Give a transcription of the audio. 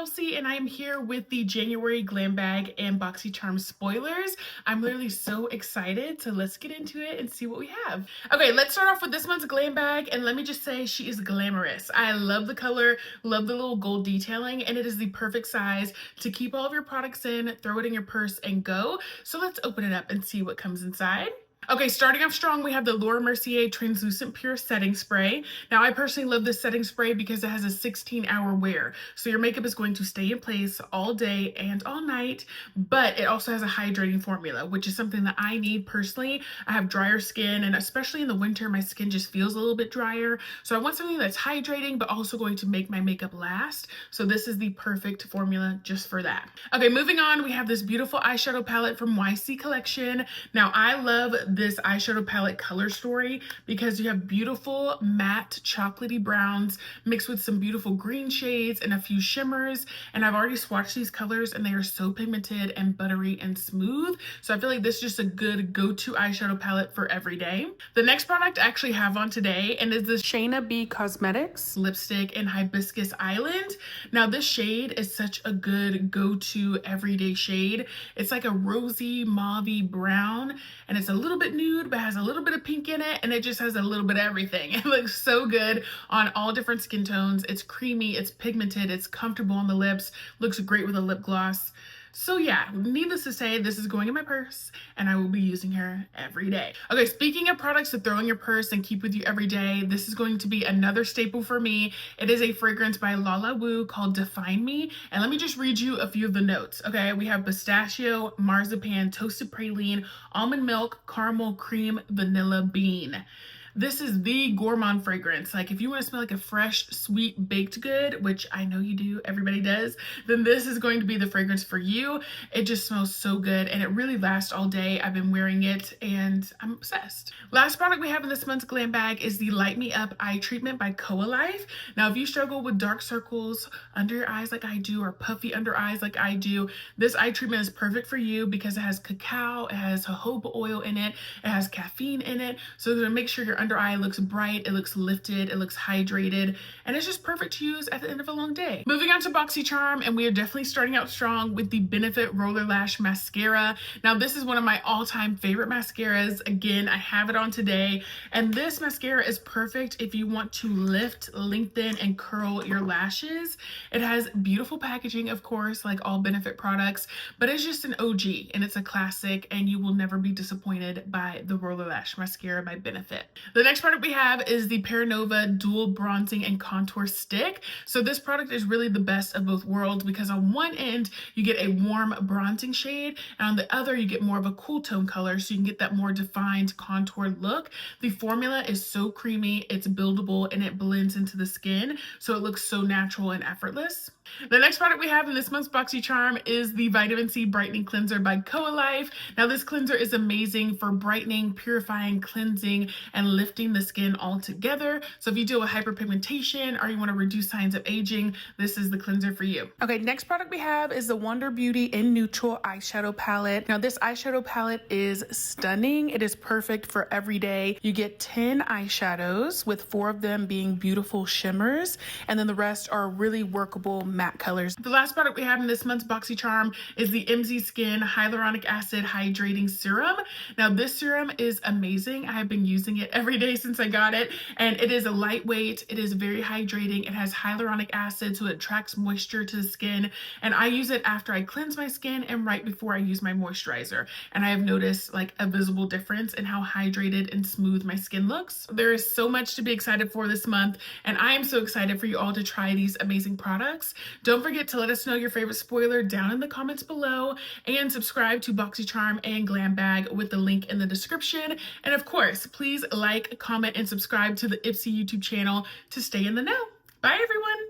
Chelsea, and I am here with the January Glam Bag and BoxyCharm spoilers. I'm literally so excited, so let's get into it and see what we have. Okay, let's start off with this month's Glam Bag, and let me just say she is glamorous. I love the color, love the little gold detailing, and it is the perfect size to keep all of your products in, throw it in your purse, and go. So let's open it up and see what comes inside. Okay, starting off strong, we have the Laura Mercier Translucent Pure Setting Spray. Now, I personally love this setting spray because it has a 16-hour wear. So your makeup is going to stay in place all day and all night, but it also has a hydrating formula, which is something that I need personally. I have drier skin, and especially in the winter, my skin just feels a little bit drier. So I want something that's hydrating, but also going to make my makeup last. So this is the perfect formula just for that. Okay, moving on, we have this beautiful eyeshadow palette from YC Collection. Now, I love this eyeshadow palette color story because you have beautiful matte chocolatey browns mixed with some beautiful green shades and a few shimmers, and I've already swatched these colors and they are so pigmented and buttery and smooth, so I feel like this is just a good go-to eyeshadow palette for every day. The next product I actually have on today and is the Shayna B Cosmetics lipstick in Hibiscus Island. Now this shade is such a good go-to everyday shade. It's like a rosy mauvey brown, and it's a little bit nude but has a little bit of pink in it, and it just has a little bit of everything. It looks so good on all different skin tones. It's creamy, it's pigmented, it's comfortable on the lips, looks great with a lip gloss. So yeah, needless to say, this is going in my purse and I will be using her every day. Okay, speaking of products to throw in your purse and keep with you every day, this is going to be another staple for me. It is a fragrance by Lala Wu called Define Me. And let me just read you a few of the notes. Okay, we have pistachio, marzipan, toasted praline, almond milk, caramel, cream, vanilla, bean. This is the gourmand fragrance. Like if you want to smell like a fresh, sweet baked good, which I know you do, everybody does, then this is going to be the fragrance for you. It just smells so good and it really lasts all day. I've been wearing it and I'm obsessed. Last product we have in this month's Glam Bag is the Light Me Up Eye Treatment by Koa Life. Now, if you struggle with dark circles under your eyes like I do, or puffy under eyes like I do, this eye treatment is perfect for you because it has cacao, it has jojoba oil in it, it has caffeine in it. So it's gonna make sure your under eye looks bright, it looks lifted, it looks hydrated, and it's just perfect to use at the end of a long day. Moving on to BoxyCharm, and we are definitely starting out strong with the Benefit Roller Lash Mascara. Now, this is one of my all-time favorite mascaras. Again, I have it on today, and this mascara is perfect if you want to lift, lengthen, and curl your lashes. It has beautiful packaging, of course, like all Benefit products, but it's just an OG, and it's a classic, and you will never be disappointed by the Roller Lash Mascara by Benefit. The next product we have is the Paranova Dual Bronzing and Contour Stick. So this product is really the best of both worlds because on one end, you get a warm bronzing shade, and on the other, you get more of a cool tone color, so you can get that more defined contour look. The formula is so creamy, it's buildable, and it blends into the skin, so it looks so natural and effortless. The next product we have in this month's BoxyCharm is the Vitamin C Brightening Cleanser by Koa Life. Now, this cleanser is amazing for brightening, purifying, cleansing, and lifting the skin all together. So if you deal with hyperpigmentation or you want to reduce signs of aging, this is the cleanser for you. Okay, next product we have is the Wonder Beauty in Neutral Eyeshadow Palette. Now, this eyeshadow palette is stunning. It is perfect for every day. You get 10 eyeshadows, with 4 of them being beautiful shimmers, and then the rest are really workable matte colors. The last product we have in this month's BoxyCharm is the MZ Skin Hyaluronic Acid Hydrating Serum. Now, this serum is amazing. I have been using it every day since I got it, and it is a lightweight, it is very hydrating, it has hyaluronic acid, so it attracts moisture to the skin, and I use it after I cleanse my skin and right before I use my moisturizer, and I have noticed like a visible difference in how hydrated and smooth my skin looks. There is so much to be excited for this month, and I am so excited for you all to try these amazing products. Don't forget to let us know your favorite spoiler down in the comments below, and subscribe to BoxyCharm and Glam Bag with the link in the description. And of course, please like, comment, and subscribe to the IPSY YouTube channel to stay in the know. Bye, everyone.